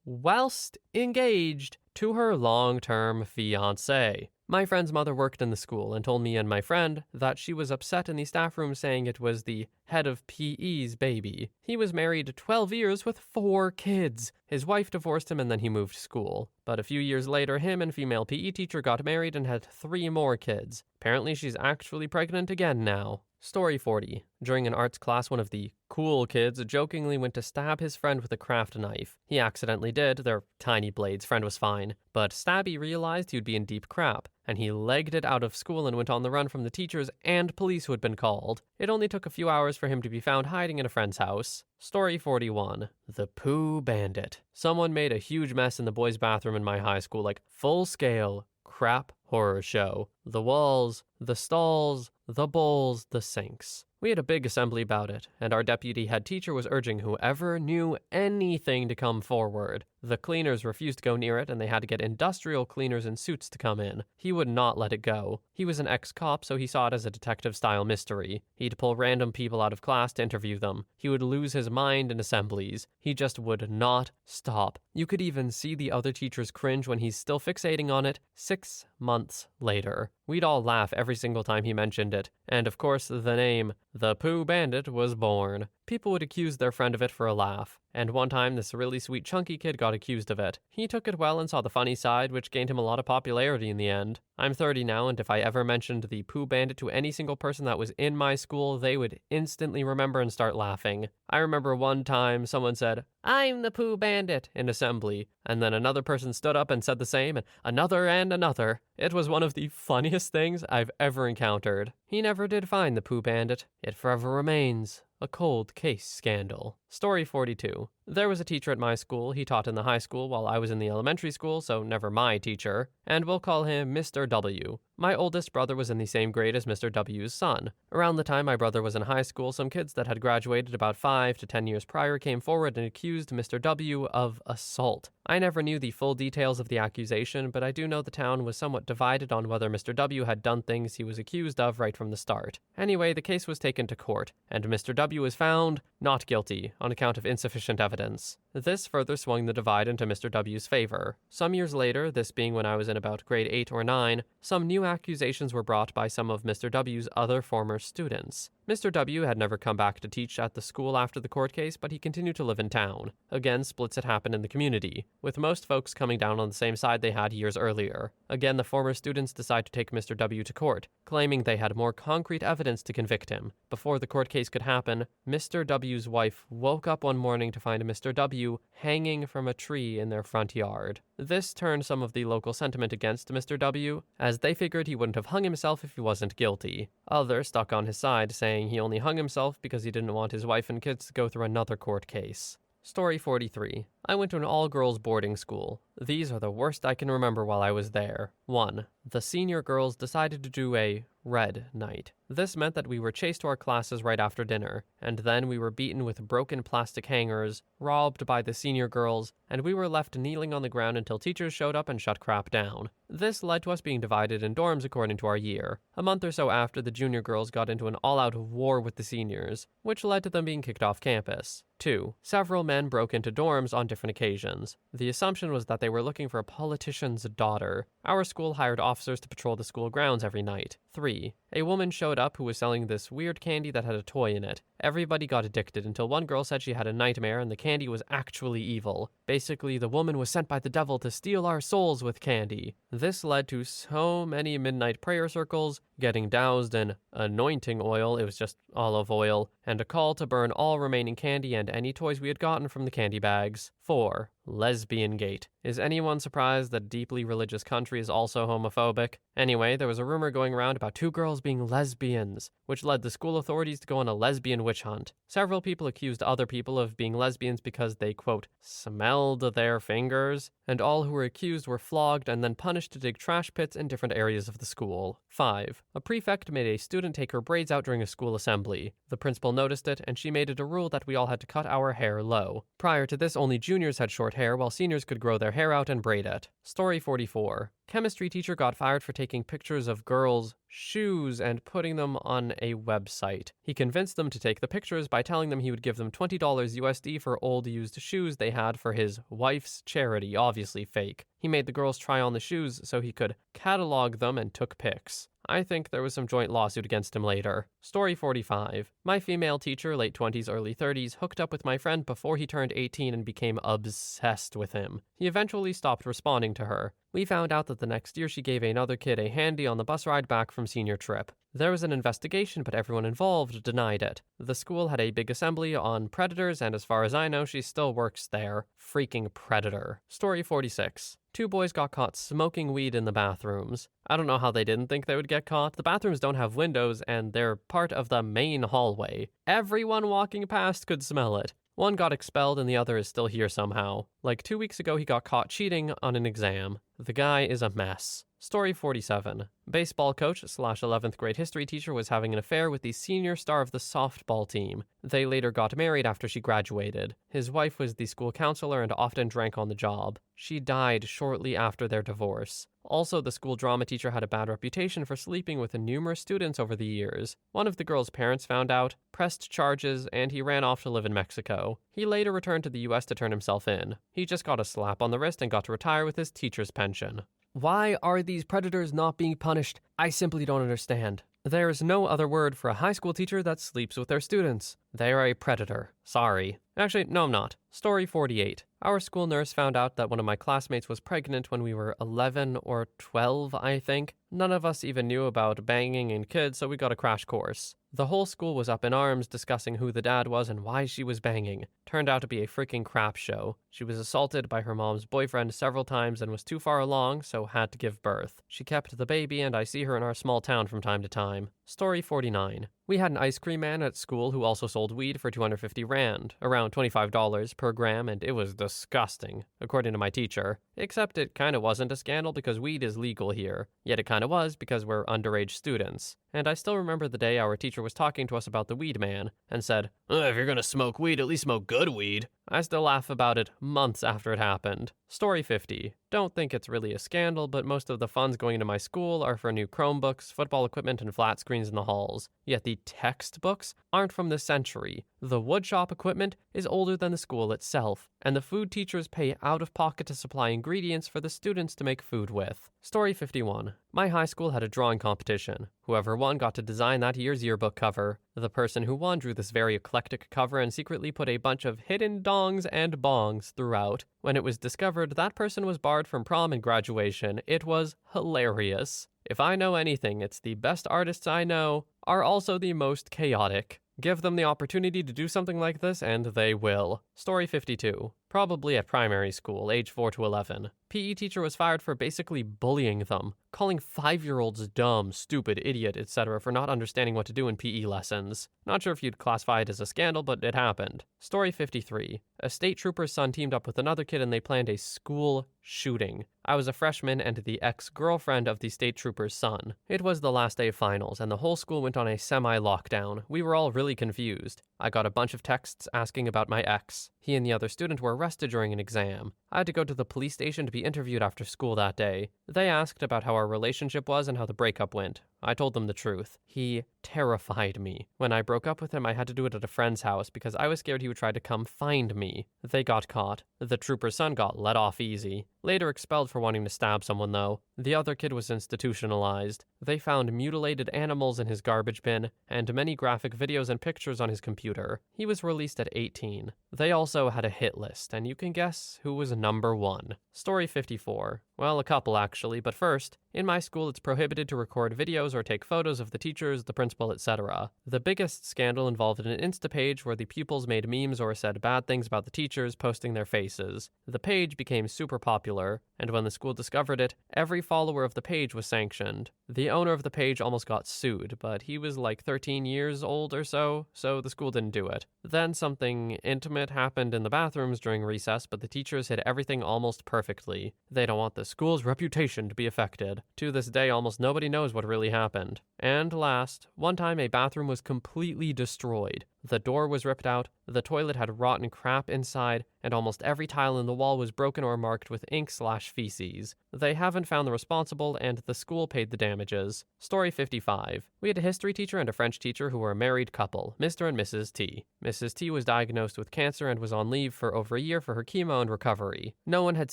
Speaker 1: whilst engaged to her long-term fiancé. My friend's mother worked in the school and told me and my friend that she was upset in the staff room saying it was the head of PE's baby. He was married 12 years with 4 kids. His wife divorced him and then he moved school. But a few years later, him and female PE teacher got married and had 3 more kids. Apparently she's actually pregnant again now. Story 40. During an arts class, one of the cool kids jokingly went to stab his friend with a craft knife. He accidentally did. They're tiny blades. Friend was fine. But Stabby realized he'd be in deep crap, and he legged it out of school and went on the run from the teachers and police who had been called. It only took a few hours for him to be found hiding in a friend's house. Story 41. The Pooh Bandit. Someone made a huge mess in the boys' bathroom in my high school, like full-scale crap horror show. The walls, the stalls, the bowls, the sinks. We had a big assembly about it, and our deputy head teacher was urging whoever knew anything to come forward. The cleaners refused to go near it, and they had to get industrial cleaners in suits to come in. He would not let it go. He was an ex-cop, so he saw it as a detective-style mystery. He'd pull random people out of class to interview them. He would lose his mind in assemblies. He just would not stop. You could even see the other teachers cringe when he's still fixating on it 6 months later. We'd all laugh every single time he mentioned it, and of course the name, the Pooh Bandit, was born. People would accuse their friend of it for a laugh, and one time this really sweet chunky kid got accused of it. He took it well and saw the funny side, which gained him a lot of popularity in the end. I'm 30 now, and if I ever mentioned the Pooh Bandit to any single person that was in my school, they would instantly remember and start laughing. I remember one time someone said, "I'm the Pooh Bandit," in assembly, and then another person stood up and said the same, and another. It was one of the funniest things I've ever encountered. He never did find the Pooh Bandit. It forever remains a cold case scandal. Story 42. There was a teacher at my school. He taught in the high school while I was in the elementary school, so never my teacher, and we'll call him Mr. W. My oldest brother was in the same grade as Mr. W's son. Around the time my brother was in high school, some kids that had graduated about 5 to 10 years prior came forward and accused Mr. W of assault. I never knew the full details of the accusation, but I do know the town was somewhat divided on whether Mr. W had done things he was accused of right from the start. Anyway, the case was taken to court, and Mr. W was found not guilty on account of insufficient evidence. This further swung the divide into Mr. W's favor. Some years later, this being when I was in about grade 8 or 9, some new accusations were brought by some of Mr. W's other former students. Mr. W had never come back to teach at the school after the court case, but he continued to live in town. Again, splits had happened in the community, with most folks coming down on the same side they had years earlier. Again, the former students decide to take Mr. W to court, claiming they had more concrete evidence to convict him. Before the court case could happen, Mr. W's wife woke up one morning to find Mr. W hanging from a tree in their front yard. This turned some of the local sentiment against Mr. W, as they figured he wouldn't have hung himself if he wasn't guilty. Others stuck on his side, saying he only hung himself because he didn't want his wife and kids to go through another court case. Story 43. I went to an all-girls boarding school. These are the worst I can remember while I was there. 1. The senior girls decided to do a red night. This meant that we were chased to our classes right after dinner, and then we were beaten with broken plastic hangers, robbed by the senior girls, and we were left kneeling on the ground until teachers showed up and shut crap down. This led to us being divided in dorms according to our year. A month or so after, the junior girls got into an all-out war with the seniors, which led to them being kicked off campus. 2. Several men broke into dorms on different occasions. The assumption was that they were looking for a politician's daughter. Our school hired officers to patrol the school grounds every night. 3. A woman showed up who was selling this weird candy that had a toy in it. Everybody got addicted until one girl said she had a nightmare and the candy was actually evil. Basically, the woman was sent by the devil to steal our souls with candy. This led to so many midnight prayer circles, getting doused in anointing oil, it was just olive oil, and a call to burn all remaining candy and any toys we had gotten from the candy bags. 4. Lesbian gate. Is anyone surprised that a deeply religious country is also homophobic? Anyway, there was a rumor going around about 2 girls being lesbians, which led the school authorities to go on a lesbian witch hunt. Several people accused other people of being lesbians because they, quote, smelled their fingers, and all who were accused were flogged and then punished to dig trash pits in different areas of the school. 5. A prefect made a student take her braids out during a school assembly. The principal noticed it, and she made it a rule that we all had to cut our hair low. Prior to this, only juniors had short hair, while seniors could grow their hair out and braid it. Story 44. Chemistry teacher got fired for taking pictures of girls' shoes and putting them on a website. He convinced them to take the pictures by telling them he would give them $20 USD for old used shoes they had for his wife's charity, obviously fake. He made the girls try on the shoes so he could catalog them and took pics. I think there was some joint lawsuit against him later. Story 45. My female teacher, late 20s, early 30s, hooked up with my friend before he turned 18 and became obsessed with him. He eventually stopped responding to her. We found out that the next year she gave another kid a handy on the bus ride back from senior trip. There was an investigation, but everyone involved denied it. The school had a big assembly on predators, and as far as I know, she still works there. Freaking predator. Story 46. 2 boys got caught smoking weed in the bathrooms. I don't know how they didn't think they would get caught. The bathrooms don't have windows, and they're part of the main hallway. Everyone walking past could smell it. One got expelled and the other is still here somehow. Like 2 weeks ago, he got caught cheating on an exam. The guy is a mess. Story 47. Baseball coach / 11th grade history teacher was having an affair with the senior star of the softball team. They later got married after she graduated. His wife was the school counselor and often drank on the job. She died shortly after their divorce. Also, the school drama teacher had a bad reputation for sleeping with numerous students over the years. One of the girl's parents found out, pressed charges, and he ran off to live in Mexico. He later returned to the US to turn himself in. He just got a slap on the wrist and got to retire with his teacher's pension. Why are these predators not being punished? I simply don't understand. There is no other word for a high school teacher that sleeps with their students. They are a predator. Sorry. Actually, no, I'm not. Story 48. Our school nurse found out that one of my classmates was pregnant when we were 11 or 12, I think. None of us even knew about banging in kids, so we got a crash course. The whole school was up in arms discussing who the dad was and why she was banging. Turned out to be a freaking crap show. She was assaulted by her mom's boyfriend several times and was too far along, so had to give birth. She kept the baby, and I see her in our small town from time to time. Story 49. We had an ice cream man at school who also sold weed for 250 rand, around $25 per gram, and it was disgusting, according to my teacher. Except it kinda wasn't a scandal because weed is legal here. Yet it kinda was because we're underage students. And I still remember the day our teacher was talking to us about the weed man, and said, if you're gonna smoke weed, at least smoke good weed. I still laugh about it months after it happened. Story 50. Don't think it's really a scandal, but most of the funds going into my school are for new Chromebooks, football equipment, and flat screens in the halls. Yet the textbooks aren't from this century. The woodshop equipment is older than the school itself, and the food teachers pay out of pocket to supply ingredients for the students to make food with. Story 51. My high school had a drawing competition. Whoever won got to design that year's yearbook cover. The person who won drew this very eclectic cover and secretly put a bunch of hidden dongs and bongs throughout. When it was discovered, that person was barred from prom and graduation. It was hilarious. If I know anything, it's the best artists I know are also the most chaotic. Give them the opportunity to do something like this, and they will. Story 52. probably at primary school, age 4 to 11. PE teacher was fired for basically bullying them, calling 5-year-olds dumb, stupid, idiot, etc. for not understanding what to do in PE lessons. Not sure if you'd classify it as a scandal, but it happened. Story 53. A state trooper's son teamed up with another kid and they planned a school shooting. I was a freshman and the ex-girlfriend of the state trooper's son. It was the last day of finals and the whole school went on a semi-lockdown. We were all really confused. I got a bunch of texts asking about my ex. He and the other student were arrested during an exam. I had to go to the police station to be interviewed after school that day. They asked about how our relationship was and how the breakup went. I told them the truth. He terrified me. When I broke up with him, I had to do it at a friend's house because I was scared he would try to come find me. They got caught. The trooper's son got let off easy. Later expelled for wanting to stab someone, though. The other kid was institutionalized. They found mutilated animals in his garbage bin and many graphic videos and pictures on his computer. He was released at 18. They also had a hit list, and you can guess who was number 1. Story 54. Well, a couple actually, but first, in my school it's prohibited to record videos or take photos of the teachers, the principal, etc. The biggest scandal involved an Insta page where the pupils made memes or said bad things about the teachers, posting their faces. The page became super popular, and when the school discovered it, every follower of the page was sanctioned. The owner of the page almost got sued, but he was like 13 years old or so the school didn't do it. Then something intimate happened in the bathrooms during recess, but the teachers hid everything almost perfectly. They don't want the school's reputation to be affected. To this day, almost nobody knows what really happened. And last, one time a bathroom was completely destroyed. The door was ripped out, the toilet had rotten crap inside, and almost every tile in the wall was broken or marked with ink/feces. They haven't found the responsible, and the school paid the damages. Story 55. We had a history teacher and a French teacher who were a married couple, Mr. and Mrs. T. Mrs. T was diagnosed with cancer and was on leave for over a year for her chemo and recovery. No one had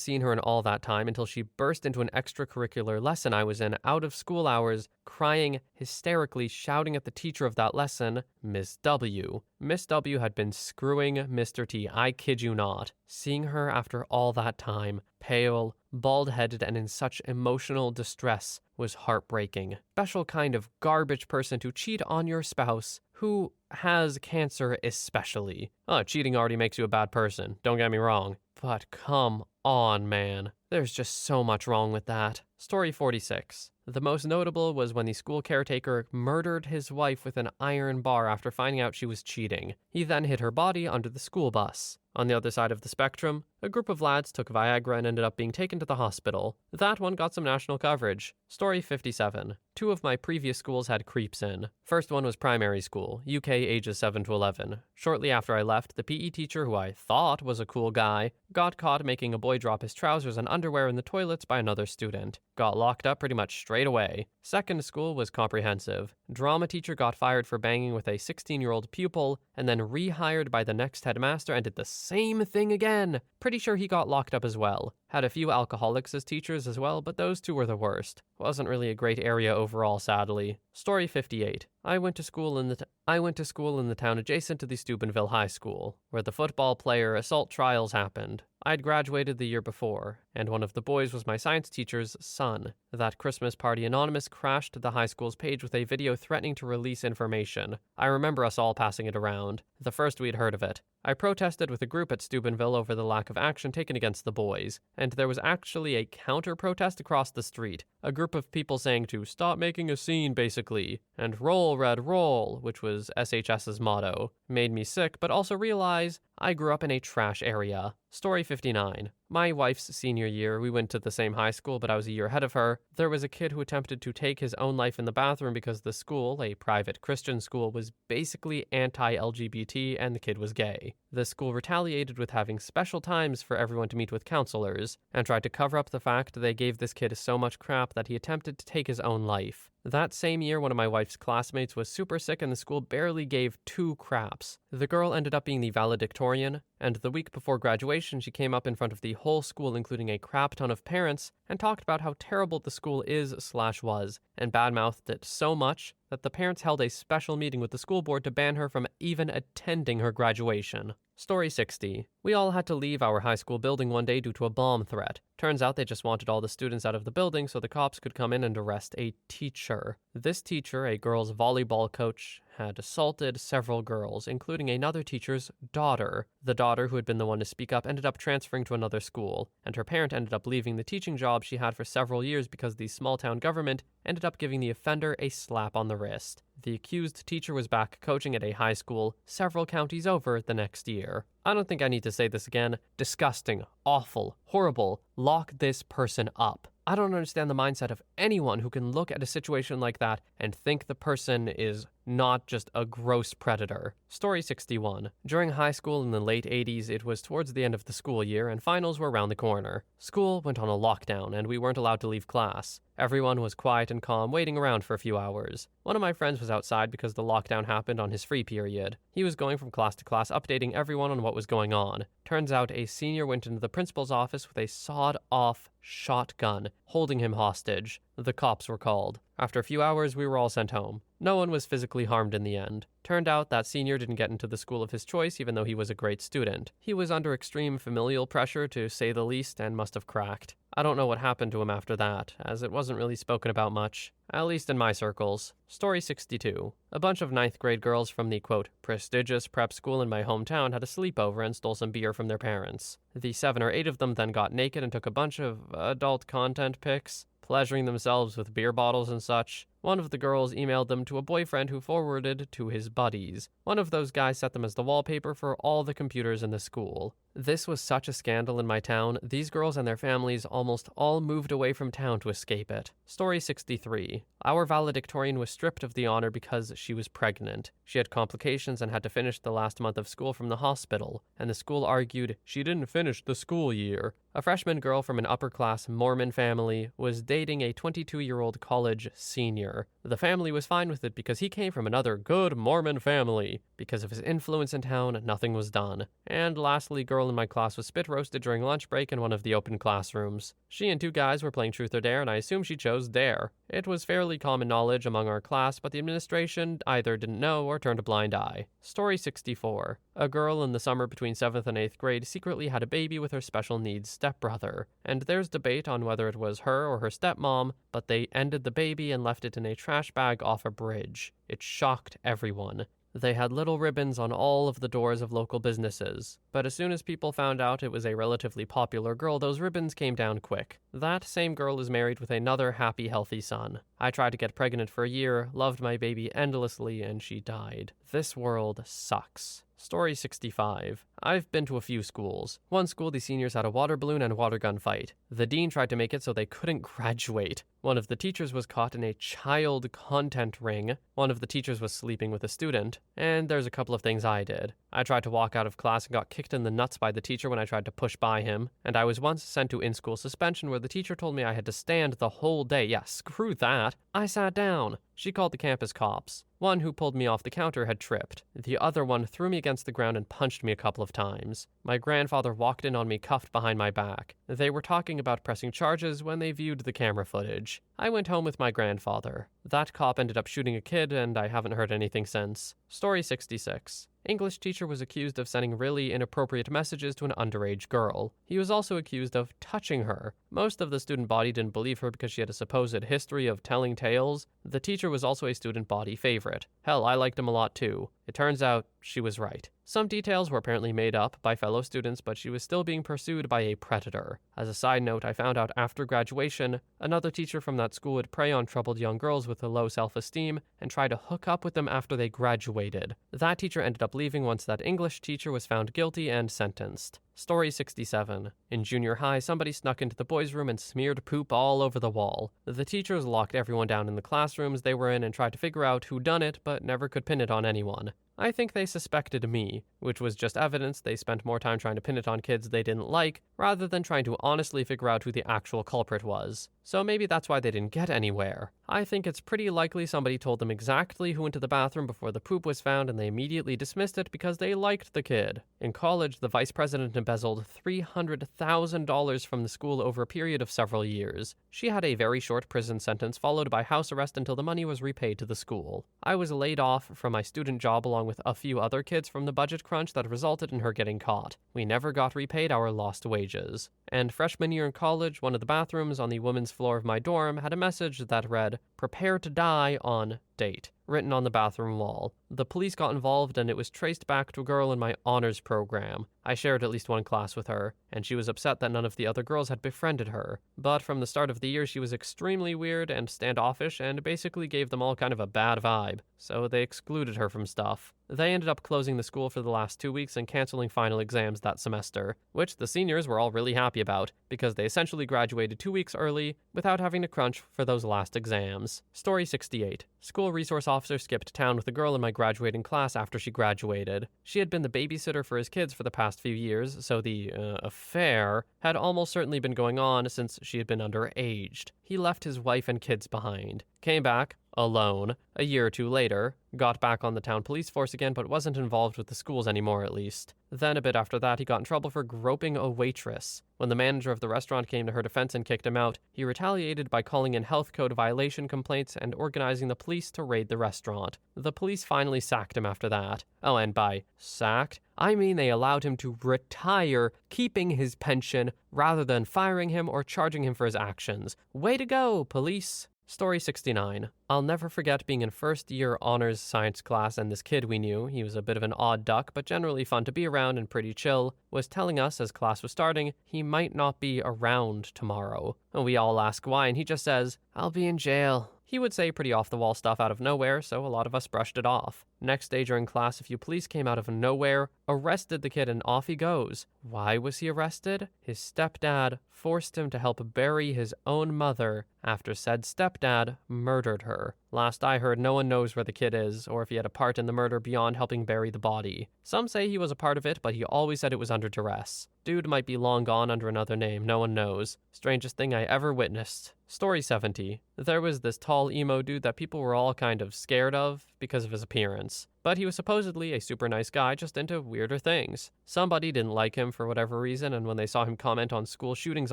Speaker 1: seen her in all that time until she burst into an extracurricular lesson I was in out of school hours, crying, hysterically shouting at the teacher of that lesson, Miss W. Miss W had been screwing Mr. T, I kid you not. Seeing her after all that time, pale, bald-headed, and in such emotional distress was heartbreaking. Special kind of garbage person to cheat on your spouse, who has cancer especially. Oh, cheating already makes you a bad person, don't get me wrong. But come on, man. There's just so much wrong with that. Story 46. The most notable was when the school caretaker murdered his wife with an iron bar after finding out she was cheating. He then hid her body under the school bus. On the other side of the spectrum, a group of lads took Viagra and ended up being taken to the hospital. That one got some national coverage. Story 57. 2 of my previous schools had creeps in. First one was primary school, UK ages 7 to 11. Shortly after I left, the PE teacher, who I thought was a cool guy, got caught making a boy drop his trousers and underwear in the toilets by another student. Got locked up pretty much straight away. Second school was comprehensive. Drama teacher got fired for banging with a 16-year-old pupil and then rehired by the next headmaster and did the same thing again. Pretty sure he got locked up as well. Had a few alcoholics as teachers as well, but those 2 were the worst. Wasn't really a great area overall, sadly. Story 58. I went to school in the town adjacent to the Steubenville High School, where the football player assault trials happened. I'd graduated the year before, and one of the boys was my science teacher's son. That Christmas party anonymous crashed the high school's page with a video threatening to release information. I remember us all passing it around, the first we'd heard of it. I protested with a group at Steubenville over the lack of action taken against the boys, and there was actually a counter-protest across the street. A group of people saying to stop making a scene, basically, and roll, red, roll, which was SHS's motto. Made me sick, but also realize I grew up in a trash area. Story 59. My wife's senior year, we went to the same high school, but I was a year ahead of her. There was a kid who attempted to take his own life in the bathroom because the school, a private Christian school, was basically anti-LGBT and the kid was gay. The school retaliated with having special times for everyone to meet with counselors, and tried to cover up the fact they gave this kid so much crap that he attempted to take his own life. That same year, one of my wife's classmates was super sick and the school barely gave 2 craps. The girl ended up being the valedictorian, and the week before graduation she came up in front of the whole school, including a crap ton of parents, and talked about how terrible the school is/was, and badmouthed it so much that the parents held a special meeting with the school board to ban her from even attending her graduation. Story 60. We all had to leave our high school building one day due to a bomb threat. Turns out they just wanted all the students out of the building so the cops could come in and arrest a teacher. This teacher, a girls' volleyball coach, had assaulted several girls, including another teacher's daughter. The daughter, who had been the one to speak up, ended up transferring to another school, and her parent ended up leaving the teaching job she had for several years because the small-town government ended up giving the offender a slap on the wrist. The accused teacher was back coaching at a high school several counties over the next year. I don't think I need to say this again. Disgusting, awful, horrible. Lock this person up. I don't understand the mindset of anyone who can look at a situation like that and think the person is not just a gross predator. Story 61. During high school in the late 80s, it was towards the end of the school year and finals were around the corner. School went on a lockdown and we weren't allowed to leave class. Everyone was quiet and calm, waiting around for a few hours. One of my friends was outside because the lockdown happened on his free period. He was going from class to class, updating everyone on what was going on. Turns out a senior went into the principal's office with a sawed-off shotgun, holding him hostage. The cops were called. After a few hours, we were all sent home. No one was physically harmed in the end. Turned out that senior didn't get into the school of his choice, even though he was a great student. He was under extreme familial pressure, to say the least, and must have cracked. I don't know what happened to him after that, as it wasn't really spoken about much, at least in my circles. Story 62. A bunch of 9th grade girls from the, quote, prestigious prep school in my hometown had a sleepover and stole some beer from their parents. The 7 or 8 of them then got naked and took a bunch of adult content pics, pleasuring themselves with beer bottles and such. One of the girls emailed them to a boyfriend who forwarded to his buddies. One of those guys set them as the wallpaper for all the computers in the school. This was such a scandal in my town, these girls and their families almost all moved away from town to escape it. Story 63. Our valedictorian was stripped of the honor because she was pregnant. She had complications and had to finish the last month of school from the hospital, and the school argued she didn't finish the school year. A freshman girl from an upper-class Mormon family was dating a 22-year-old college senior. The family was fine with it because he came from another good Mormon family. Because of his influence in town, nothing was done. And lastly, a girl in my class was spit roasted during lunch break in one of the open classrooms. She and 2 guys were playing Truth or Dare, and I assume she chose Dare. It was fairly common knowledge among our class, but the administration either didn't know or turned a blind eye. Story 64. A girl in the summer between 7th and 8th grade secretly had a baby with her special needs stepbrother, and there's debate on whether it was her or her stepmom, but they ended the baby and left it in a trash bag off a bridge. It shocked everyone. They had little ribbons on all of the doors of local businesses, but as soon as people found out it was a relatively popular girl, those ribbons came down quick. That same girl is married with another happy, healthy son. I tried to get pregnant for a year, loved my baby endlessly, and she died. This world sucks. Story 65. I've been to a few schools. One school, the seniors had a water balloon and water gun fight. The dean tried to make it so they couldn't graduate. One of the teachers was caught in a child content ring. One of the teachers was sleeping with a student. And there's a couple of things I did. I tried to walk out of class and got kicked in the nuts by the teacher when I tried to push by him. And I was once sent to in-school suspension where the teacher told me I had to stand the whole day. Yeah, screw that. I sat down. She called the campus cops. One who pulled me off the counter had tripped. The other one threw me against the ground and punched me a couple of times. My grandfather walked in on me cuffed behind my back. They were talking about pressing charges when they viewed the camera footage. I went home with my grandfather. That cop ended up shooting a kid, and I haven't heard anything since. Story 66. English teacher was accused of sending really inappropriate messages to an underage girl. He was also accused of touching her. Most of the student body didn't believe her because she had a supposed history of telling tales. The teacher was also a student body favorite. Hell, I liked him a lot too. It turns out she was right. Some details were apparently made up by fellow students, but she was still being pursued by a predator. As a side note, I found out after graduation, another teacher from that school would prey on troubled young girls with a low self-esteem and try to hook up with them after they graduated. That teacher ended up leaving once that English teacher was found guilty and sentenced. Story 67. In junior high, somebody snuck into the boys' room and smeared poop all over the wall. The teachers locked everyone down in the classrooms they were in and tried to figure out who done it, but never could pin it on anyone. I think they suspected me, which was just evidence they spent more time trying to pin it on kids they didn't like, rather than trying to honestly figure out who the actual culprit was. So maybe that's why they didn't get anywhere. I think it's pretty likely somebody told them exactly who went to the bathroom before the poop was found and they immediately dismissed it because they liked the kid. In college, the vice president embezzled $300,000 from the school over a period of several years. She had a very short prison sentence followed by house arrest until the money was repaid to the school. I was laid off from my student job along with a few other kids from the budget crunch that resulted in her getting caught. We never got repaid our lost wages. And freshman year in college, one of the bathrooms on the women's floor of my dorm had a message that read, "Prepare to die on date, written on the bathroom wall. The police got involved and it was traced back to a girl in my honors program. I shared at least one class with her, and she was upset that none of the other girls had befriended her. But from the start of the year, she was extremely weird and standoffish and basically gave them all kind of a bad vibe, so they excluded her from stuff. They ended up closing the school for the last 2 weeks and canceling final exams that semester, which the seniors were all really happy about, because they essentially graduated 2 weeks early without having to crunch for those last exams. Story 68. School resource officer skipped town with a girl in my graduating class after she graduated. She had been the babysitter for his kids for the past few years, so the affair had almost certainly been going on since she had been underaged. He left his wife and kids behind, came back, alone, a year or two later, got back on the town police force again but wasn't involved with the schools anymore at least. Then a bit after that, he got in trouble for groping a waitress. When the manager of the restaurant came to her defense and kicked him out, he retaliated by calling in health code violation complaints and organizing the police to raid the restaurant. The police finally sacked him after that. Oh, and by sacked, I mean they allowed him to retire, keeping his pension, rather than firing him or charging him for his actions. Way to go, police! Story 69. I'll never forget being in first year honors science class, and this kid we knew, he was a bit of an odd duck but generally fun to be around and pretty chill, was telling us as class was starting he might not be around tomorrow. And we all ask why, and he just says, "I'll be in jail." He would say pretty off-the-wall stuff out of nowhere, so a lot of us brushed it off. Next day during class, a few police came out of nowhere, arrested the kid, and off he goes. Why was he arrested? His stepdad forced him to help bury his own mother after said stepdad murdered her. Last I heard, no one knows where the kid is, or if he had a part in the murder beyond helping bury the body. Some say he was a part of it, but he always said it was under duress. Dude might be long gone under another name, no one knows. Strangest thing I ever witnessed. Story 70. There was this tall emo dude that people were all kind of scared of because of his appearance. But he was supposedly a super nice guy, just into weirder things. Somebody didn't like him for whatever reason, and when they saw him comment on school shootings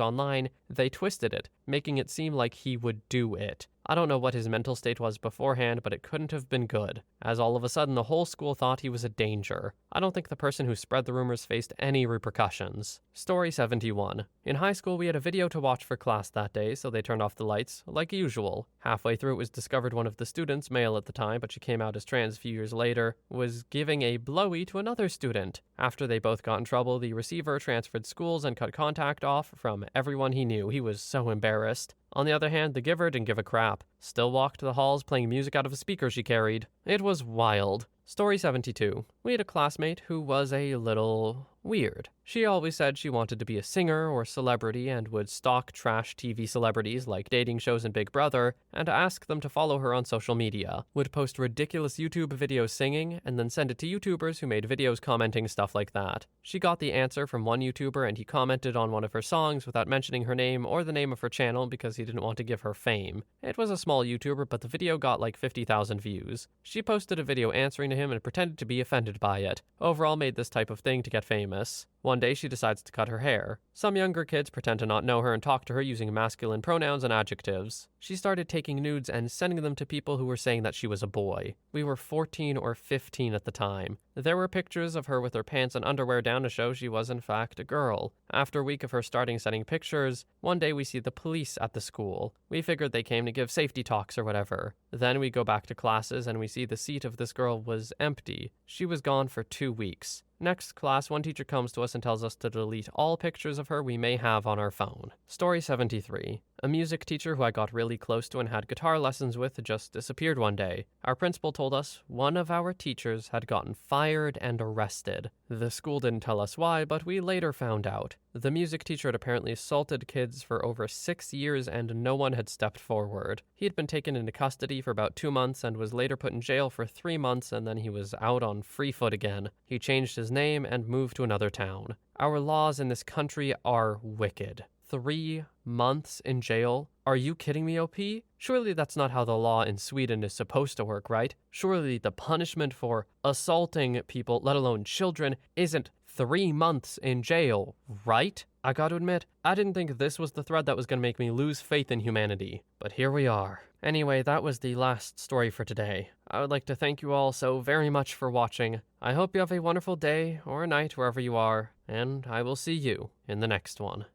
Speaker 1: online, they twisted it, making it seem like he would do it. I don't know what his mental state was beforehand, but it couldn't have been good, as all of a sudden the whole school thought he was a danger. I don't think the person who spread the rumors faced any repercussions. Story 71. In high school, we had a video to watch for class that day, so they turned off the lights, like usual. Halfway through, it was discovered one of the students, male at the time, but she came out as trans a few years later, was giving a blowy to another student. After they both got in trouble, the receiver transferred schools and cut contact off from everyone he knew. He was so embarrassed. On the other hand, the giver didn't give a crap. Still walked the halls playing music out of a speaker she carried. It was wild. Story 72. We had a classmate who was a little weird. She always said she wanted to be a singer or celebrity and would stalk trash TV celebrities like dating shows and Big Brother and ask them to follow her on social media. Would post ridiculous YouTube videos singing and then send it to YouTubers who made videos commenting stuff like that. She got the answer from one YouTuber and he commented on one of her songs without mentioning her name or the name of her channel because he didn't want to give her fame. It was a small YouTuber, but the video got like 50,000 views. She posted a video answering to him and pretended to be offended by it. Overall made this type of thing to get famous. One day she decides to cut her hair. Some younger kids pretend to not know her and talk to her using masculine pronouns and adjectives. She started taking nudes and sending them to people who were saying that she was a boy. We were 14 or 15 at the time. There were pictures of her with her pants and underwear down to show she was in fact a girl. After a week of her starting sending pictures, one day we see the police at the school. We figured they came to give safety talks or whatever. Then we go back to classes and we see the seat of this girl was empty. She was gone for 2 weeks. Next class, one teacher comes to us and tells us to delete all pictures of her we may have on our phone. Story 73. A music teacher who I got really close to and had guitar lessons with just disappeared one day. Our principal told us one of our teachers had gotten fired and arrested. The school didn't tell us why, but we later found out. The music teacher had apparently assaulted kids for over 6 years and no one had stepped forward. He had been taken into custody for about 2 months and was later put in jail for 3 months, and then he was out on free foot again. He changed his name and moved to another town. Our laws in this country are wicked. 3 months in jail? Are you kidding me, OP? Surely that's not how the law in Sweden is supposed to work, right? Surely the punishment for assaulting people, let alone children, isn't 3 months in jail, right? I gotta admit, I didn't think this was the thread that was gonna make me lose faith in humanity. But here we are. Anyway, that was the last story for today. I would like to thank you all so very much for watching. I hope you have a wonderful day or night wherever you are, and I will see you in the next one.